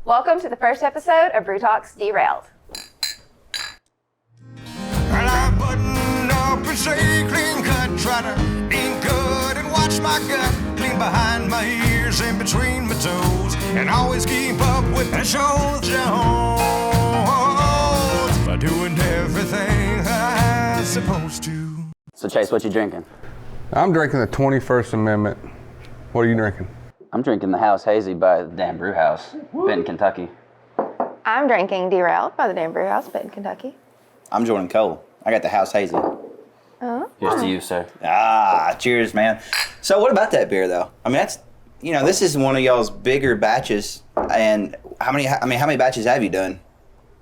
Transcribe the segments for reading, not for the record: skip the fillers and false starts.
Welcome to the first episode of Brew Talk Derailed. And I button up and say clean cut, try to eat good and watch my gut, clean behind my ears and between my toes, and always keep up with the show Jones by doing everything I'm supposed to. So Chase, what you drinking? I'm drinking the 21st Amendment. What are you drinking? I'm drinking the House Hazy by the Dam Brewhaus, Benton, Kentucky. I'm drinking Derailed by the Dam Brewhaus, Benton, Kentucky. I'm Jordan Cole. I got the House Hazy. Oh. Here's to you, sir. Cheers, man. So what about that beer, though? I mean, that's, this is one of y'all's bigger batches. And how many batches have you done?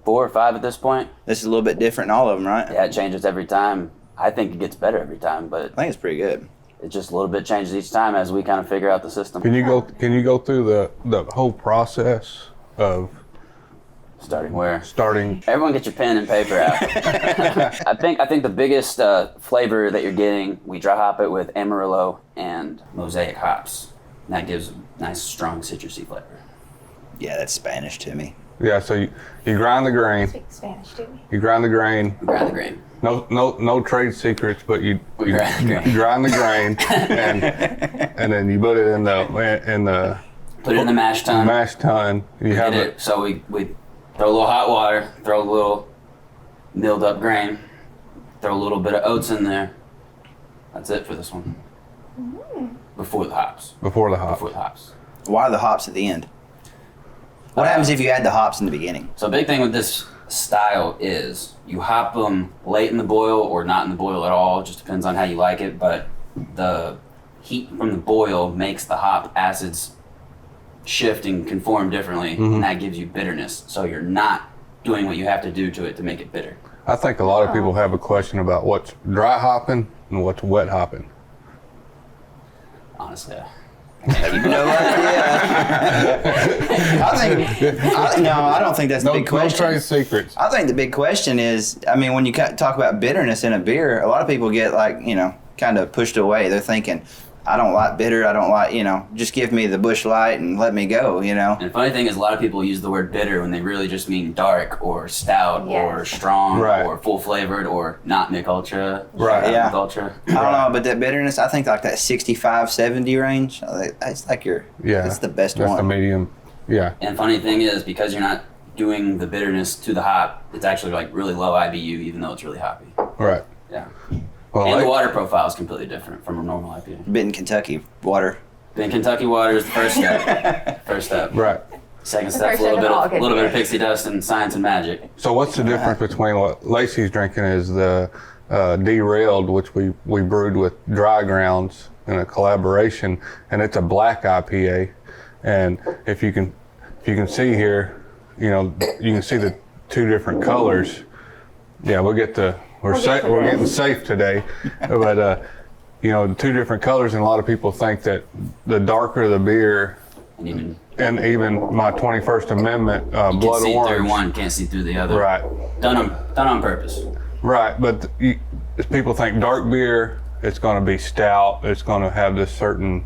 4 or 5 at this point. This is a little bit different in all of them, right? Yeah, it changes every time. I think it gets better every time, but I think it's pretty good. it just a little bit changes each time as we kind of figure out the system. Can you go through the whole process of Starting where? starting? Everyone get your pen and paper out. I think the biggest flavor that you're getting, we dry hop it with Amarillo and Mosaic hops. And that gives a nice, strong citrusy flavor. Yeah, that's Spanish to me. Yeah, so you grind the grain. Speak Spanish to me. You grind the grain. Grind the grain. No trade secrets, but you grind the grain. grind the grain, and then you put it in the Put it in the mash tun. mash tun. You have Get it. So we throw a little hot water, throw a little milled up grain, throw a little bit of oats in there. That's it for this one. Before the hops. before the hop. Why are the hops at the end? What happens if you add the hops in the beginning? So a big thing with this style is you hop them late in the boil or not in the boil at all. It just depends on how you like it. But the heat from the boil makes the hop acids shift and conform differently, and that gives you bitterness. So you're not doing what you have to do to it to make it bitter. I think a lot of people have a question about what's dry hopping and what's wet hopping. Honestly, No idea. I don't think that's the big No question. trade secrets. I think the big question is, when you talk about bitterness in a beer, a lot of people get kind of pushed away. They're thinking, I don't like bitter. I don't like, just give me the Busch Light and let me go, And the funny thing is, a lot of people use the word bitter when they really just mean dark or stout or strong or full flavored or not Mick Ultra. Right. Yeah. Mick Ultra. I don't know, but that bitterness, I think like that 65, 70 range, that's like that's the best That's one. the medium. Yeah. And funny thing is, because you're not doing the bitterness to the hop, it's actually like really low IBU, even though it's really hoppy. Right. Yeah. Well, And the water profile is completely different from a normal IPA. Benton, Kentucky water. Then Kentucky water is the first step. Right. Second step's a little bit of pixie dust and science and magic. So what's the difference between what Lacey's drinking is the Derailed, which we brewed with dry grounds in a collaboration, and it's a black IPA. And if you can see here, you can see the 2 different colors. Yeah, we're getting safe today, but the 2 different colors, and a lot of people think that the darker the beer, and even my 21st Amendment blood You can see orange, through one, can't see through the other. right, Done on purpose. right. But people think dark beer, it's going to be stout, it's going to have this certain,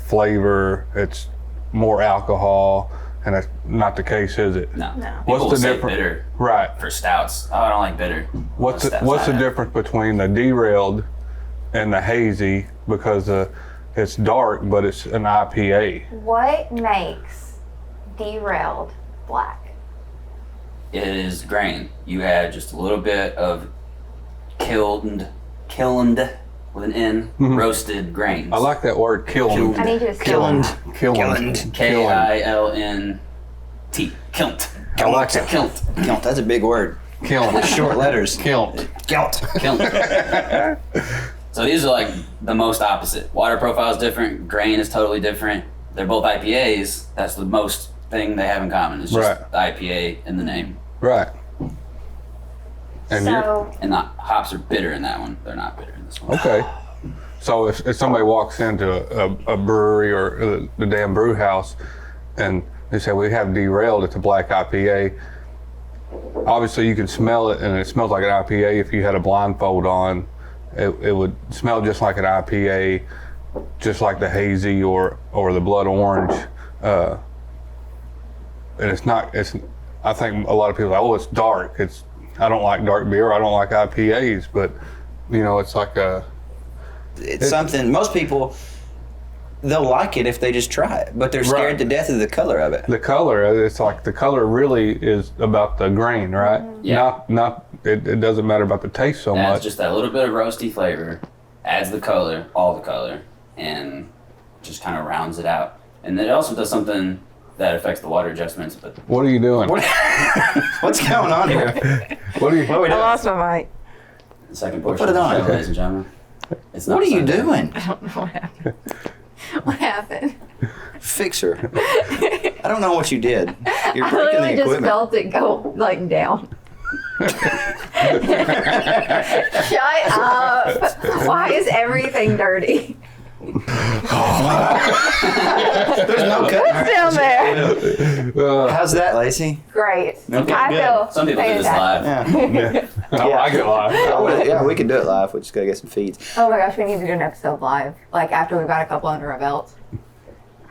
flavor, it's more alcohol. And that's not the case, is it? No. What's People the say difference? bitter Right. for stouts. Oh, I don't like bitter. What's the difference between the Derailed and the Hazy? Because it's dark, but it's an IPA. What makes Derailed black? It is grain. You add just a little bit of kilned with an N, roasted grains. I like that word, kilned. I need you to spell Kilned. that. Kilned. Kilnt. Kilnt. I like that. Kilnt. Kilt, that's a big word. Kilned. Short letters. Kilned. Kilt. Kilnt. So these are like the most opposite. Water profile is different. Grain is totally different. They're both IPAs. That's the most thing they have in common. It's just the IPA in the name. Right. And And the hops are bitter in that one. They're not bitter in this one. okay. So if somebody walks into a brewery or the Dam Brewhaus and they say, we have Derailed, it's a black IPA, obviously you can smell it and it smells like an IPA. If you had a blindfold on, it would smell just like an IPA, just like the Hazy or the Blood Orange. and it's not. It's. I think a lot of people are like, oh, it's dark. I don't like dark beer. I don't like IPAs, but it's like It's something most people. They'll like it if they just try it, but they're scared to death of the color of it. The color, it's like the color really is about the grain, right? Yeah. Not it doesn't matter about the taste so Adds much. just that little bit of roasty flavor, adds the color, all the color, and just kind of rounds it out. And then it also does something that affects the water adjustments. But What are you doing? What's going on here? What are you? What are we I doing? lost my mic. the second portion Put it of the on. show, ladies and gentlemen. It's not What are you Sunday. doing? I don't know what happened. What happened? Fix her. I don't know what you did. You're I breaking literally the just equipment. felt it go like down. Shut up. Why is everything dirty? There's no cutting. What's down there? How's that, Lacey? Great. Okay, I good. feel Some people do this fantastic. live. Yeah. I like it live. Yeah, we can do it live. We just gotta get some feeds. Oh my gosh, we need to do an episode live. Like after we've got a couple under our belts.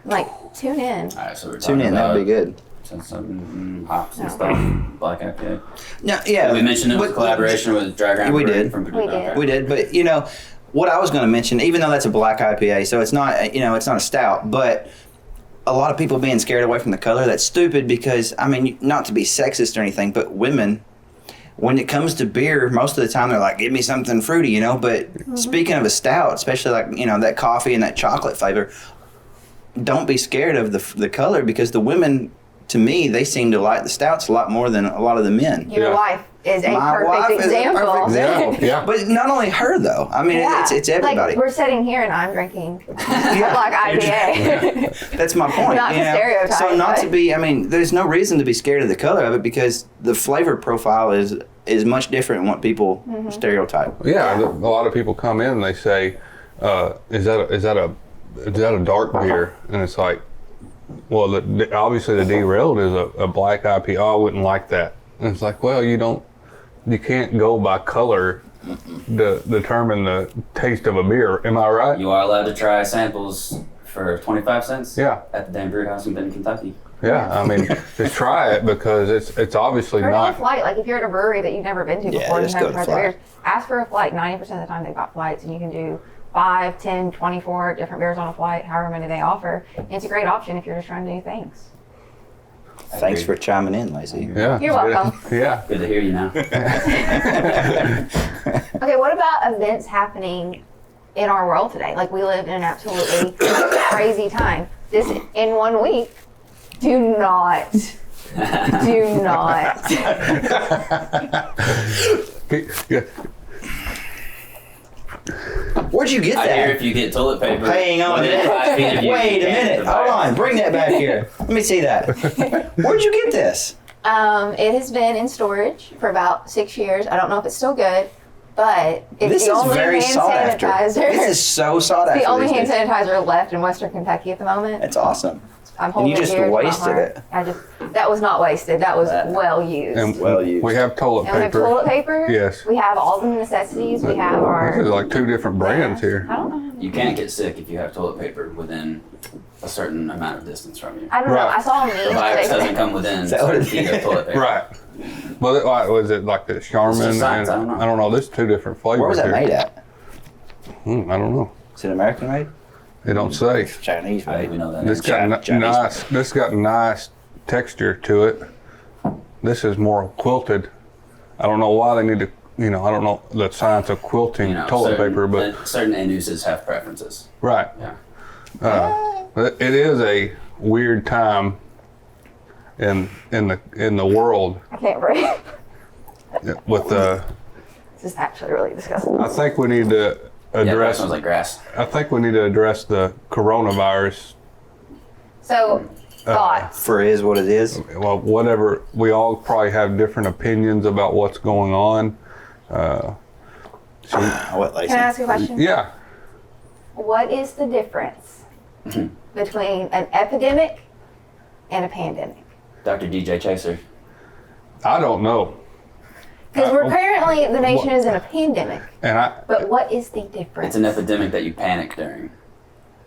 Like, tune in. All right, so we're Tune talking in. about That'd be good. some hops and No. stuff. Black IPA. No, yeah. We mentioned it was a but- collaboration with Dry Ground We Brewing did. from Purdue. We did. We did, but what I was going to mention, even though that's a black IPA, so it's not, it's not a stout, but a lot of people being scared away from the color, that's stupid because, I mean, not to be sexist or anything, but women, when it comes to beer, most of the time they're like, give me something fruity, but speaking of a stout, especially like, that coffee and that chocolate flavor, don't be scared of the color because the women, to me, they seem to like the stouts a lot more than a lot of the men. Your Yeah. wife is a My wife perfect is a example. perfect example. Yeah. But not only her, though. I mean, Yeah. it's everybody. Like, we're sitting here and I'm drinking a black IPA. That's my point. Not to stereotype, So not but- to be. I mean, there's no reason to be scared of the color of it because the flavor profile is much different than what people stereotype. Yeah, a lot of people come in and they say, "Is that a dark beer?" And it's like, well, obviously the Derailed is a black IPA. Oh, I wouldn't like that. And it's like, well, you can't go by color to determine the taste of a beer. Am I right? You are allowed to try samples for 25 cents. Yeah. At the Dam Brewhaus in Benton, Kentucky. Yeah, I mean, just try it because it's obviously Or on a not. flight, like if you're at a brewery that you've never been to Yeah, before, just you've never go to tried their flight. beers, ask for a flight. 90% of the time they've got flights and you can do 5, 10, 24 different beers on a flight, however many they offer. And it's a great option if you're just trying new things. Thanks for chiming in, Lacey. Yeah. You're welcome. Yeah. Good to hear you now. Okay, what about events happening in our world today? Like we live in an absolutely crazy time. This in 1 week, do not. Yeah. Where'd you get I hear that? if you get toilet paper. Hang on a within 5 feet of minute. you, Wait you a can't minute. Hold divide. on. Bring that back here. Let me see that. Where'd you get this? It has been in storage for about 6 years. I don't know if it's still good, but it's This the is only very hand sought after. sanitizer. This is so sought after. the only these hand days. sanitizer left in Western Kentucky at the moment. That's awesome. I'm holding you just it dear to my wasted heart. it. That was not wasted. That was That- well used. And Well used. we have toilet And we have paper. toilet paper. Yes. We have all the necessities. We have our. There's like 2 different brands here. I don't know. You can't get sick if you have toilet paper within a certain amount of distance from you. I don't know. Right. I saw a The meme. virus today. doesn't come within that what certain it feet of is? toilet paper. Right. Well, was it like the Charmin? It's just science, and, I don't know. I don't know. There's 2 different flavors Where was that here. made at? I don't know. Is it American made? They don't say. Chinese How do we made. know that? This got Chinese. nice. This got nice texture to it. This is more quilted. I don't know why they need to. I don't know the science of quilting toilet certain, paper, but certain end uses have preferences. right. Yeah. It is a weird time in the world I can't breathe. with the. This is actually really disgusting. I think we need to Yeah, that address. smells like grass. I think we need to address the coronavirus. So, thoughts. For is what it is. Well, whatever. We all probably have different opinions about what's going on. What, Lacey? Can I ask you a question? Yeah. What is the difference between an epidemic and a pandemic? Dr. DJ Chaser. I don't know. Because we're currently, the nation is in a pandemic. And But what is the difference? It's an epidemic that you panic during.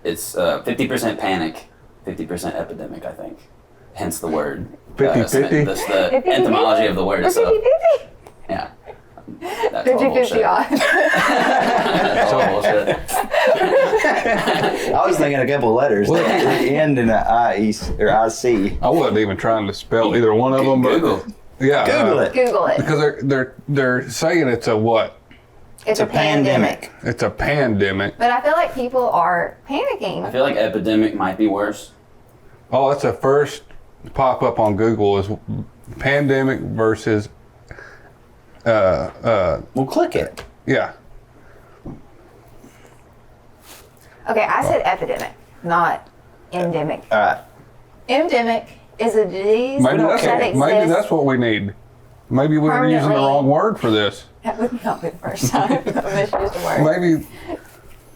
It's 50% panic, 50% epidemic, I think. hence the word. 50-50? That's the etymology of the word itself. 50-50. Yeah. That's all 50-50 bullshit. odds. That's all bullshit. I was thinking a couple letters that end in an IE or IC. I wasn't even trying to spell either one of them. Google. But yeah, Google it. Google it. because they're saying it's a what? It's a pandemic. It's a pandemic. But I feel like people are I panicking. feel like epidemic might be worse. Oh, that's the first pop up on Google is pandemic versus Well, click it. yeah. Okay, I said epidemic, not endemic. All right. Endemic is a disease Maybe that that's exists. maybe that's what we need. Maybe we were using the Permanently. wrong word for this. That would not be the first time I misused a word. Maybe,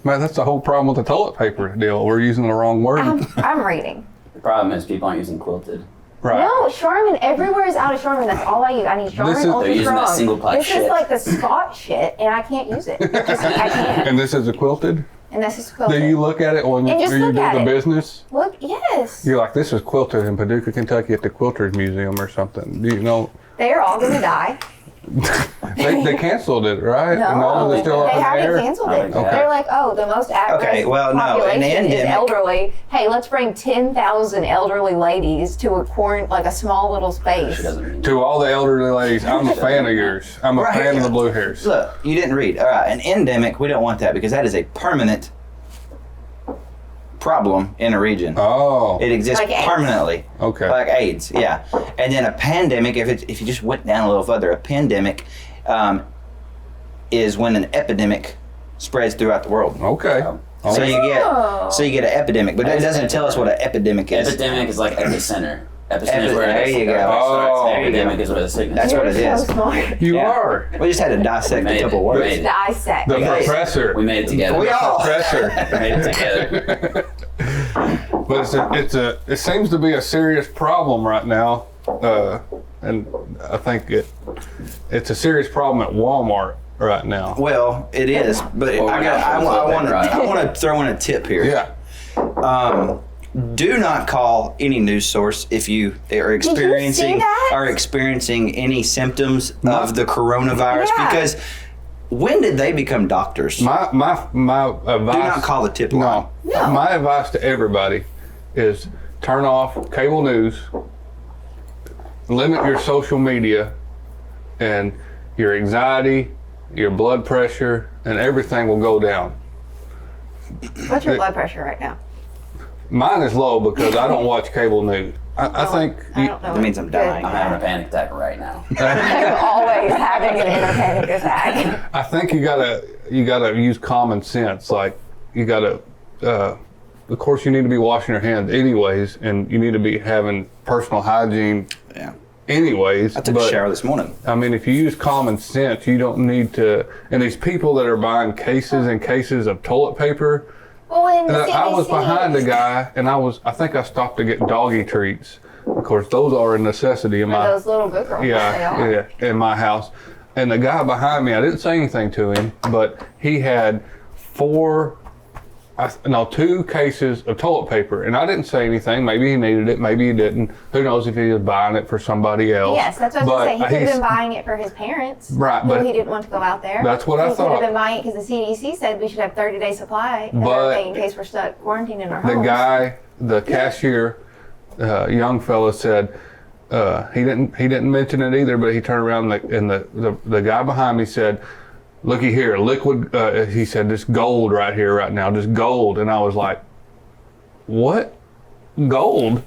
man, that's the whole problem with the toilet paper deal. We're using the wrong word. I'm reading. The problem is people aren't using quilted. Right. No, Charmin. Everywhere is out of Charmin. That's all I use. I need Charmin This is- Ultra They're using that Strong. single ply This shit. is like the Scott shit, and I can't use it. I can't. And this is a quilted. And this is Do quilted. you look at it when And just you look do at the it. business? Look, yes. You're like, this is quilted in Paducah, Kentucky at the Quilters Museum or something. Do you know? They are all gonna die. They canceled it, right? No, And all of it's still up they in the haven't air? canceled Okay. it. They're like, oh, the most at-risk Okay, well, no, population in the is endemic- elderly. Hey, let's bring 10,000 elderly ladies to a small little space. She doesn't mean To all the elderly ladies, I'm a fan of yours. I'm a Right. fan of the blue hairs. Look, you didn't read. All right, an endemic, we don't want that because that is a permanent problem in a region. Oh, It exists Like AIDS. permanently. okay. Like AIDS, yeah. And then a pandemic, if you just went down a little further, a pandemic is when an epidemic spreads throughout the world. Okay. So you Oh. get an epidemic, but it doesn't tell us what an epidemic is. Epidemic is like epicenter. Epicenter is where There it you go. Oh. Epidemic is where the sickness That's is. what it You're is. so smart. You Yeah. are. We just had to dissect We a made couple it. words. We made it. Dissect. The Because- professor. We made it together. We all. Professor. We made it together. But it seems to be a serious problem right now, and I think it's a serious problem at Walmart right now. Well, it is, but Well, I want to throw in a tip here. Yeah. Do not call any news source if you are experiencing any symptoms of the coronavirus Yeah. because when did they become doctors? My advice. Do not call the tip line. No. My advice to everybody is turn off cable news, limit your social media, and your anxiety, your blood pressure, and everything will go down. What's your blood pressure right now? Mine is low because I don't watch cable news. I think I don't know. That means I'm dying. I'm having a panic attack right now. I'm always having an inner panic attack. I think you gotta use common sense. Like you gotta, of course, you need to be washing your hands anyways, and you need to be having personal hygiene Yeah. anyways. I took a shower this morning. I mean, if you use common sense, you don't need to. And these people that are buying cases and cases of toilet paper. Well, in And the I was CDC, behind a guy, and I think I stopped to get doggy treats. Of course, those are a necessity in my. those little booger ones, they are. Yeah, in my house. And the guy behind me, I didn't say anything to him, but he had two cases of toilet paper. And I didn't say anything. Maybe he needed it, maybe he didn't. Who knows if he was buying it for somebody else. Yes, that's what I was going to say. He could have he's- been buying it for his parents. Right, who but- he didn't want to go out there. That's what I He could thought. have been buying it because the CDC said we should have 30-day supply and But everything in case we're stuck quarantined in our The homes. guy, the cashier, young fella said, he didn't mention it either, but he turned around and the guy behind me said, "Looky here, liquid." He said, "This gold right here, right now, just gold." And I was like, "What? Gold?"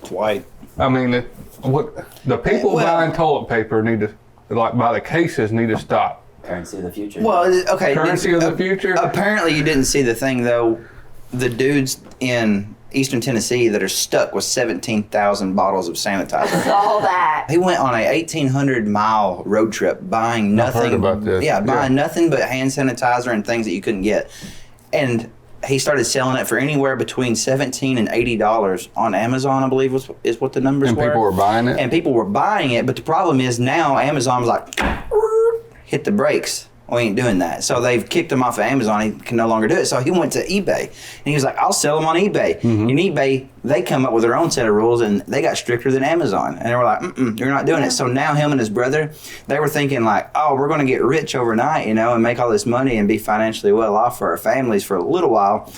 It's white. I mean, what the people Well- buying toilet paper need to, like, by the cases, need to stop. Currency of the future. Well, okay. Currency of the future. Apparently, you didn't see the thing though. The dudes in Eastern Tennessee that are stuck with 17,000 bottles of sanitizer. All that. He went on a 1,800-mile road trip buying nothing. heard about this. Yeah, buying Yeah. nothing but hand sanitizer and things that you couldn't get. And he started selling it for anywhere between $17 and $80 on Amazon, I believe is what the numbers And were. people were buying it. And people were buying it, but the problem is now Amazon's like, hit the brakes. we ain't doing that. So they've kicked him off of Amazon. He can no longer do it. So he went to eBay. And he was like, I'll sell them on eBay. And eBay, they come up with their own set of rules, and they got stricter than Amazon. And they were like, you're not doing it. So now him and his brother, they were thinking like, oh, we're going to get rich overnight, and make all this money and be financially well off for our families for a little while.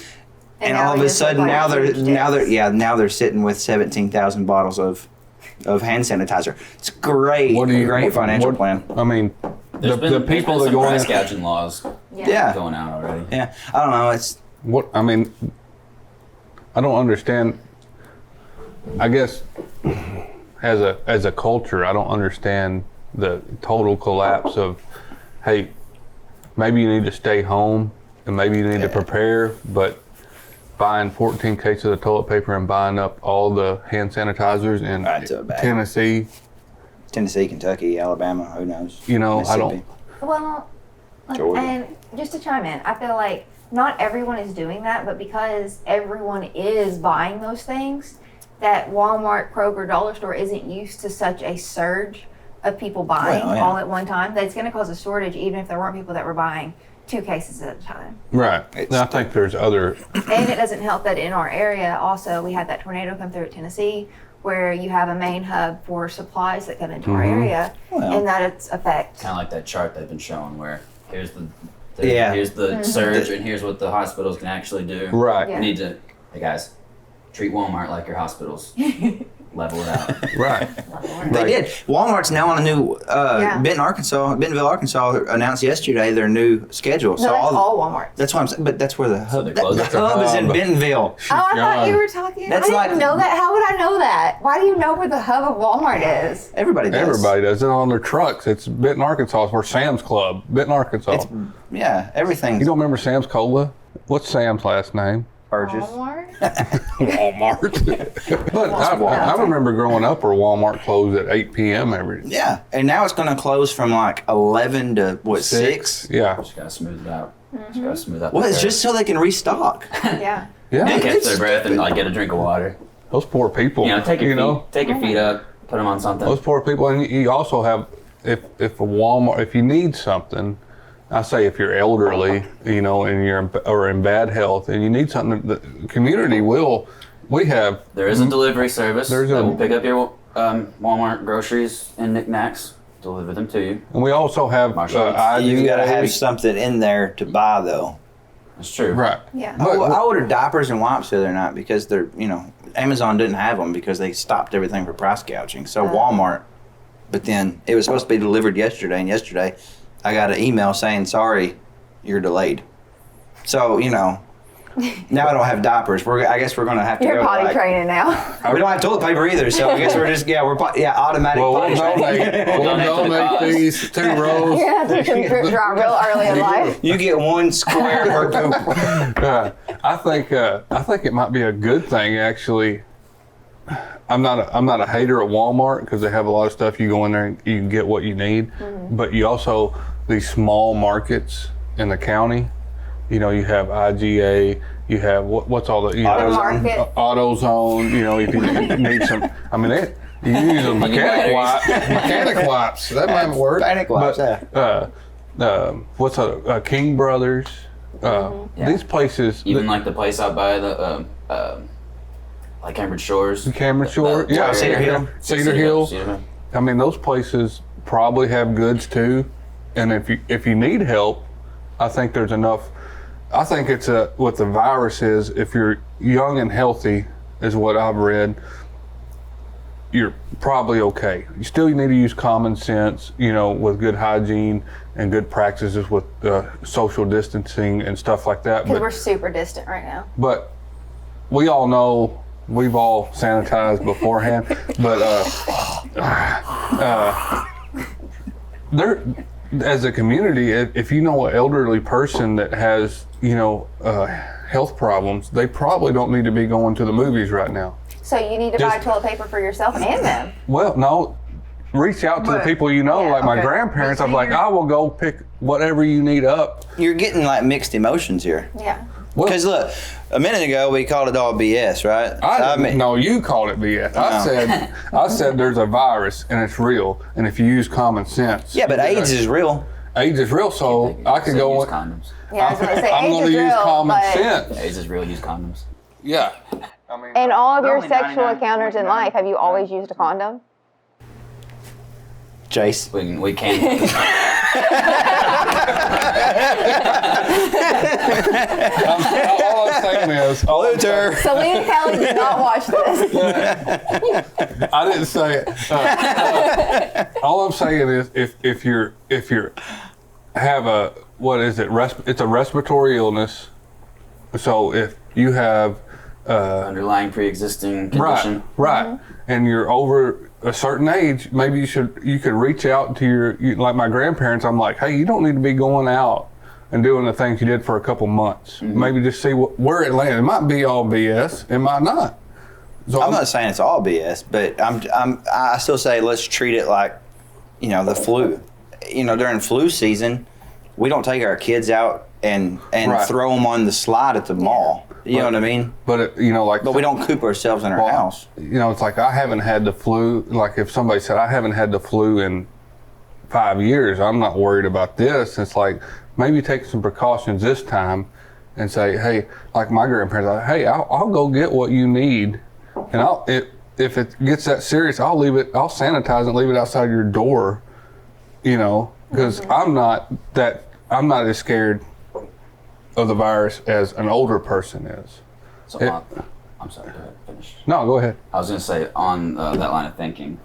And all of a sudden now they're sitting with 17,000 bottles of hand sanitizer. It's great, great financial plan. I mean, the people that go in price gouging laws going out already. Yeah, I don't know. It's what I mean. I don't understand. I guess as a culture, I don't understand the total collapse of, hey, maybe you need to stay home and maybe you need to prepare, but buying 14 cases of toilet paper and buying up all the hand sanitizers in Tennessee, Kentucky, Alabama, who knows? I don't. Well, and just to chime in, I feel like not everyone is doing that, but because everyone is buying those things, that Walmart, Kroger, Dollar Store isn't used to such a surge of people buying all at one time, that it's going to cause a shortage even if there weren't people that were buying 2 cases at a time. Right. I think there's other... And it doesn't help that in our area also we had that tornado come through at Tennessee where you have a main hub for supplies that come into our area, and that it's affects. Kind of like that chart they've been showing where here's the surge and here's what the hospitals can actually do. Right. You need to, hey guys, treat Walmart like your hospitals. Level it out. Right. They did. Walmart's now on a new Bentonville, Arkansas announced yesterday their new schedule. No, that's all Walmart. That's what I'm saying. But that's where the hub. So the hub is in Bentonville. Oh, I thought you were talking. I didn't know that. How would I know that? Why do you know where the hub of Walmart is? Everybody does. Everybody does it on their trucks. It's Benton, Arkansas. It's where Sam's Club, Benton, Arkansas. Everything. You don't remember Sam's Cola? What's Sam's last name? Burgess. Walmart. But I remember growing up where Walmart closed at 8 p.m. every day. Yeah, and now it's going to close from like 11 to 6? Yeah. Just got to smooth it out. Just got to smooth out. Well, it's just so they can restock. Yeah. And catch their breath and get a drink of water. Those poor people. Take your feet up, put them on something. Those poor people, and you also have if you need something. I say if you're elderly, and you're in bad health, and you need something, the community will. There is a delivery service that will pick up your Walmart groceries and knickknacks, deliver them to you. And we also have you got to have something in there to buy, though. That's true. Right. Yeah. I ordered diapers and wipes the other night because they're, Amazon didn't have them because they stopped everything for price gouging. So Walmart, but then it was supposed to be delivered yesterday, and yesterday I got an email saying, sorry, you're delayed. So, now I don't have diapers. I guess we're going to have to You're potty training now. We don't have toilet paper either, so I guess we're just, automatic potty training. We'll donate these 2 rows. Yeah, to drip dry real early in life. You get 1 square per poop. I think it might be a good thing, actually. I'm not a hater of Walmart because they have a lot of stuff. You go in there and you can get what you need, but you also these small markets in the county. You have IGA. You have what's all the AutoZone. If you need some, you use a mechanic wipes. That might work. Mechanic wipes. What's King Brothers? These places. Even like the place out by the. Like Cambridge Shores. Cedar Hill. Cedar Hill. Those places probably have goods too. And if you need help, I think there's enough. I think it's what the virus is. If you're young and healthy, is what I've read, you're probably okay. You need to use common sense, with good hygiene and good practices with social distancing and stuff like that. Because we're super distant right now. But we all know. We've all sanitized beforehand, but there, as a community, if you know an elderly person that has, health problems, they probably don't need to be going to the movies right now. So you need to buy toilet paper for yourself and them. Well, no, reach out to the people my grandparents. I'm like, I will go pick whatever you need up. You're getting like mixed emotions here. Yeah. Because look, a minute ago we called it all BS, right? No, you called it BS. I said there's a virus and it's real, and if you use common sense. Yeah, but AIDS is real. age is real, so I could go use on. condoms. Yeah, I was gonna say, I'm age going is to use real, common but- sense. Age is real. Use condoms. Yeah. I mean, In all of your Only sexual 99, encounters in life, have you always used a condom? Jace. We can't. all I'm saying is, Luther. Celine Kelly did not watch this. I didn't say it. All I'm saying is, if you're have a what is it? It's a respiratory illness. So if you have Underlying pre-existing condition. right, and you're over a certain age, maybe you could reach out to like my grandparents. I'm like, hey, you don't need to be going out and doing the things you did for a couple months. Maybe just see where it lands. It might be all BS. It might not. So I'm not saying it's all BS, but I still say let's treat it like, the flu. During flu season, we don't take our kids out and Right. throw them on the slide at the mall. You know what I mean? But But we don't coop ourselves in our house. It's like I haven't had the flu. Like if somebody said I haven't had the flu in 5 years, I'm not worried about this. It's like maybe take some precautions this time and say, hey, like my grandparents, like, hey, I'll go get what you need, and if it gets that serious, I'll sanitize and leave it outside your door, because I'm not as scared of the virus as an older person is. So I'm sorry. Go ahead. Finish. No, go ahead. I was gonna say on that line of thinking,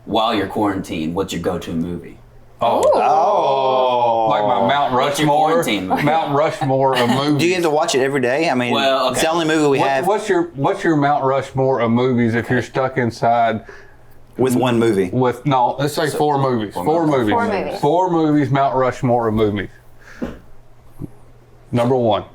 while you're quarantined, what's your go-to movie? Oh. Like my Mount What's your Rushmore, quarantine movie? Mount Rushmore of movies. Do you get to watch it every day? I mean, Well, okay. it's the only movie we have What's your Mount Rushmore of movies if you're stuck inside with one movie. with let's say four movies. Four movies. Four movies. Four movies, Mount Rushmore of movies. Number one.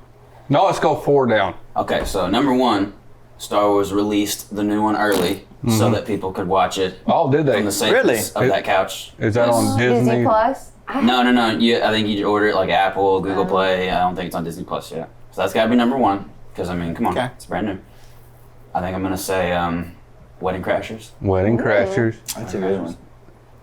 No, let's go four down. Okay, so number one, Star Wars released the new one early so that people could watch it Oh, did they? from the safest Really? of that couch. Is that on Disney? Disney Plus. No. I think you order it like Apple, Google Play. I don't think it's on Disney Plus yet. So that's got to be number one. Because come on, Okay. it's brand new. I think I'm gonna say Wedding Crashers. Wedding Crashers. That's a good one.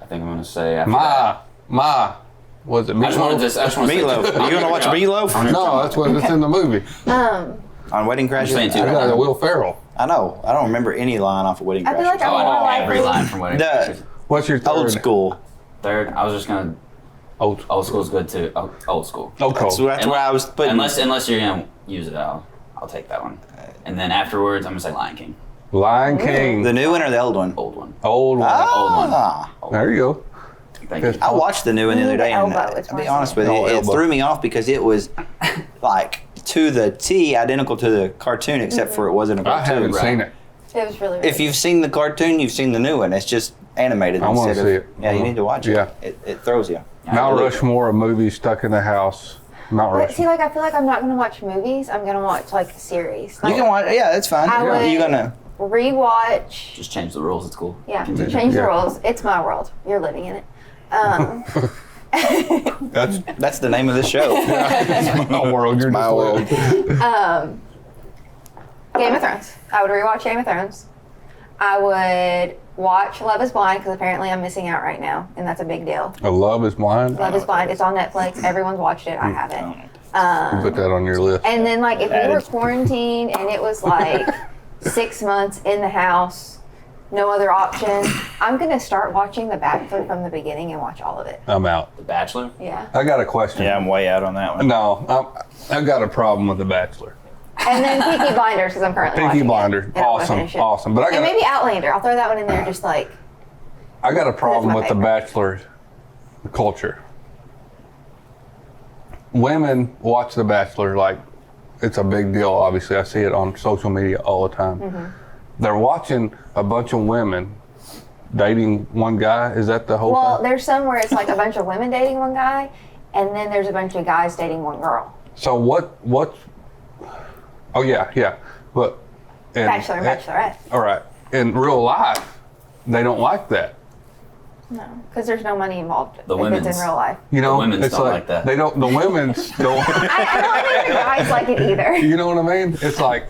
I think I'm gonna say after that. Was it I just wanted Meatloaf? to. I just want to Meatloaf. Are you gonna watch Meatloaf No, that's what it's in the movie. on Wedding Crashers? saying too. I got a Will Ferrell. I know. I don't remember any line off of Wedding I feel like Crashers. I'm Oh, I more know likely. every line from Wedding The- Crashers. What's your third? Old school. Third, I was just gonna. Old. Old school's good too. Old school. Okay. So that's where I was putting. Unless you're gonna use it, I'll take that one. And then afterwards, I'm gonna say Lion King. Lion King. the new one or the old one? Old one. Old one. Ah. There you go. Thank you. I watched the new one the other day, and Elbow, it's to be more honest with No, you, it elbow. threw me off because it was like to the T identical to the cartoon, except for it wasn't a I cartoon. haven't right. seen it. It was really, really If you've seen the cartoon, you've seen the new one. It's just animated. I wanna instead of- see it. Yeah, you need to watch it. Yeah. It throws you. Mount Rushmore of movies stuck in the house. Mount But see, Rushmore. like, I feel like I'm not gonna watch movies. I'm gonna watch like series. You Like, can watch. Yeah, that's fine. I would- You're gonna. rewatch. Just change the rules. It's cool. Yeah, Continue. change the Yeah. rules. It's my world. You're living in it. That's That's the name of the show. my world. You're my just world. living. Game of Thrones. I would rewatch Game of Thrones. I would watch Love Is Blind because apparently I'm missing out right now, and that's a big deal. A Love Is Blind. Love Is Blind. It's on Netflix. Everyone's watched it. I haven't. Put that on your list. And then, like, if we were Added. quarantined and it was like 6 months in the house, no other option, I'm gonna start watching The Bachelor from the beginning and watch all of it. I'm out. The Bachelor. Yeah. I got a question. Yeah, I'm way out on that one. No, I've got a problem with The Bachelor. And then Peaky Blinders because I'm currently Peaky watching Blinders, it. And I wanna awesome, finish it. awesome. But I And got maybe Outlander. I'll throw that one in there. Just like I got a problem my with The favorite. Bachelor culture. Women watch The Bachelor like it's a big deal. Obviously, I see it on social media all the time. Mm-hmm. They're watching a bunch of women dating one guy. Is that the whole well, thing? there's some where it's like a bunch of women dating one guy, and then there's a bunch of guys dating one girl. So what? Oh yeah. But Bachelor and Bachelorette. All right. In real life, they don't like that. No, because there's no money involved The if women's- it's in real life. You know, The women's it's don't like that. They don't. The women's don't. I don't think the guys like it either. You know what I mean? It's like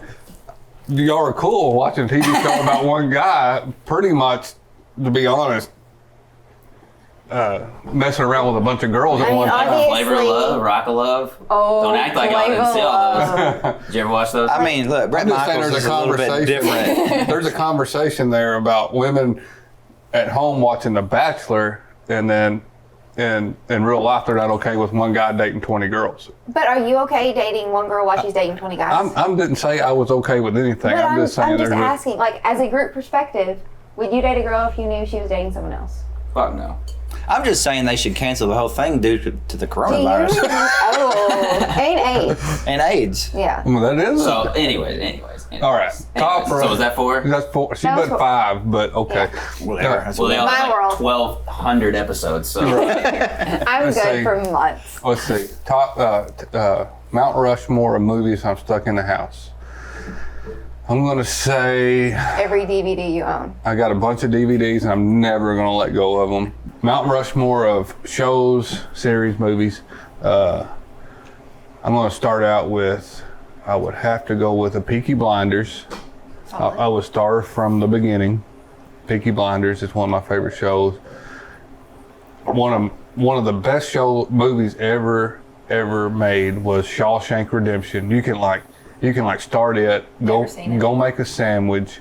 y'all are cool watching a TV show about one guy. Pretty much, to be honest, messing around with a bunch of girls at one time. obviously- Flavor of Love, Rock of Love. Oh, Don't act like I didn't see all those. Did you ever watch those? I mean, look, Brett I'm just saying Michaels is a little bit different. There's a conversation there about women at home watching The Bachelor, and then in real life they're not okay with one guy dating 20 girls. But are you okay dating one girl while she's dating 20 guys? I didn't say I was okay with anything. But I'm just saying I'm just there's asking, like, as a group perspective, would you date a girl if you knew she was dating someone else? Fuck no. I'm just saying they should cancel the whole thing due to the Do you? coronavirus Oh, ain't AIDS. and AIDS. Yeah. Well, that is. So, anyways. All right. Top So was that 4? That's 4. She That was put 4. 5, but okay. Whatever. That's Well, they all My have world. like 1,200 episodes. So I'm Let's good see. for months. Let's see. Top Mount Rushmore of movies I'm stuck in the house. I'm gonna say Every DVD you own. I got a bunch of DVDs and I'm never gonna let go of them. Mount Rushmore of shows, series, movies. I'm gonna start out with, I would have to go with the Peaky Blinders. I was star from the beginning. Peaky Blinders is one of my favorite shows. One of the best movies ever made was Shawshank Redemption. You can start it, Never seen it. go make a sandwich,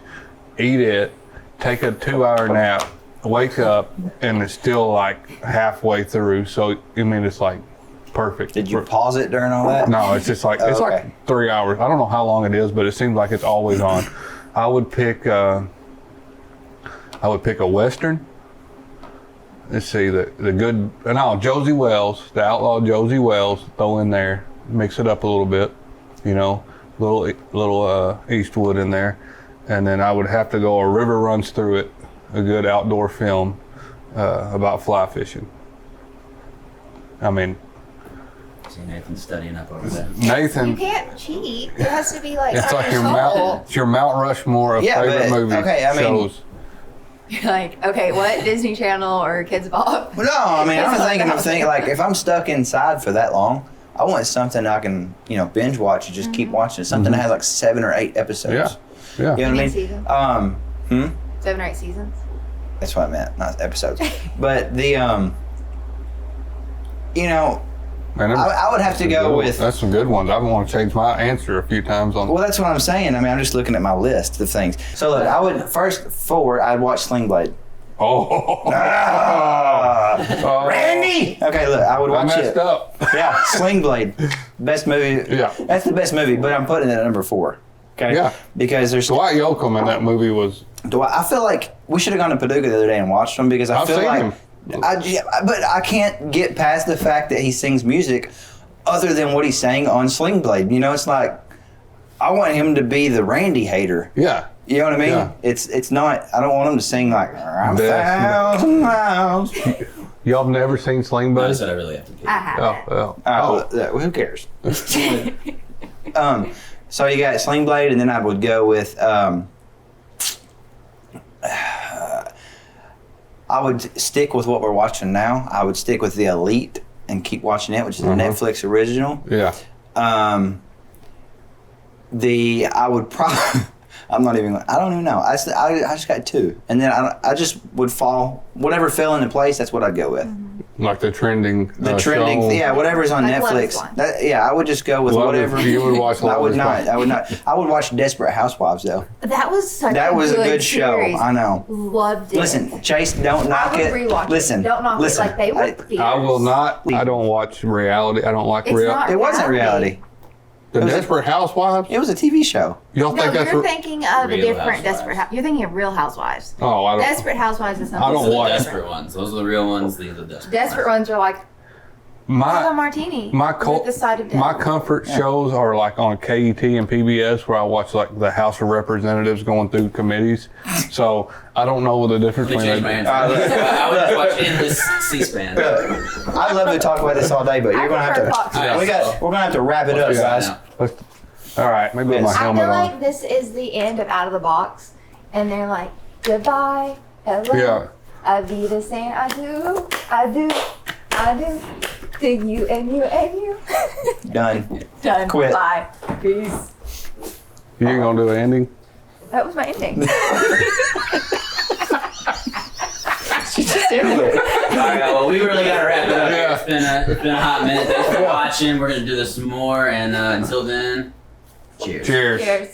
eat it, take a 2-hour nap, wake up, and it's still like halfway through. So I mean, it's like perfect. Did you pause it during all that? No, it's just like Oh, it's okay. like 3 hours. I don't know how long it is, but it seems like it's always on. I would pick a Western. Let's see, Josie Wells, the outlaw Josie Wells, throw in there, mix it up a little bit, little Eastwood in there. And then I would have to go A River Runs Through It, a good outdoor film about fly fishing. I mean, see Nathan studying up over there. You Nathan, can't cheat. It has to be like it's like your soul. Mount Rushmore of Yeah, favorite but, movies, okay, I mean- shows. You're like, okay, what? Disney Channel or Kids Bop? Well, no, I mean, I'm thinking like if I'm stuck inside for that long, I want something I can, binge watch and just keep watching. Something that has like 7 or 8 episodes. Yeah. You know what I mean? Seasons? 7 or 8 seasons. That's what I meant, not episodes. But the, Man, I would have to go with. That's some good ones. I want to change my answer a few times on. Well, that's what I'm saying. I mean, I'm just looking at my list of things. So look, I would I'd watch Sling Blade. Oh, Randy. Okay, look, I would I watch messed it. up. Yeah, Sling Blade, best movie. Yeah. That's the best movie, but I'm putting it at number 4. Okay. Yeah. Because there's. Dwight Yoakam in that movie was. I feel like we should have gone to Paducah the other day and watched them because I I've feel seen like. him. But I can't get past the fact that he sings music other than what he sang on Sling Blade. It's like I want him to be the Randy hater. Yeah. You know what I mean? Yeah. It's not. I don't want him to sing like I'm That's- 1,000 miles. Y'all have never seen Sling Blade? I said I really have to get. I have it. Well, who cares? So you got Sling Blade, and then I would go with. I would stick with what we're watching now. I would stick with The Elite and keep watching it, which is a Netflix original. Yeah. I would probably. I don't even know. I just got 2, and then I just would fall. Whatever fell into place, that's what I'd go with. Like the trending. Trending, show. whatever's on Like Netflix. Lotus One. I would just go with whatever. You would watch I would Lotus not. One. I would not. I would watch Desperate Housewives though. That was such That was a good show. series. I know. Loved it. Listen, Chase, don't knock I would it. rewatch Listen, it. Don't knock listen. it. Like they were fierce. I will not. I don't watch reality. I don't like It's reality. not It wasn't reality. The was a- Desperate Housewives? It was a TV show. Y'all No, think that's you're thinking of a Real different Housewives. Desperate Housewives. You're thinking of Real Housewives. Oh, I don't. Desperate Housewives is something. I don't Those are watch- the different. desperate ones. Those are the real ones. These are the desperate. Desperate ones are like have a My martini. my with the side of death. my comfort shows are like on KET and PBS where I watch like the House of Representatives going through committees. So I don't know the difference Let me change between. my answer. I would watch endless C-SPAN. I'd love to talk about this all day, but you're gonna have prefer Fox to. News. We're gonna have to wrap it up, Let's guys. now. All right, maybe with my Yes. I helmet feel on. like this is the end of Out of the Box, and they're like, goodbye, hello, Yeah. Avita saying I do, to you and you and you. Done. Done. Quit. Bye. Peace. You ain't gonna do an ending? That was my ending. She just ended it. right, well, we really got to wrap it up. Yeah. It's been a hot minute. Thanks for watching. We're going to do this some more. And until then, cheers. Cheers. Cheers.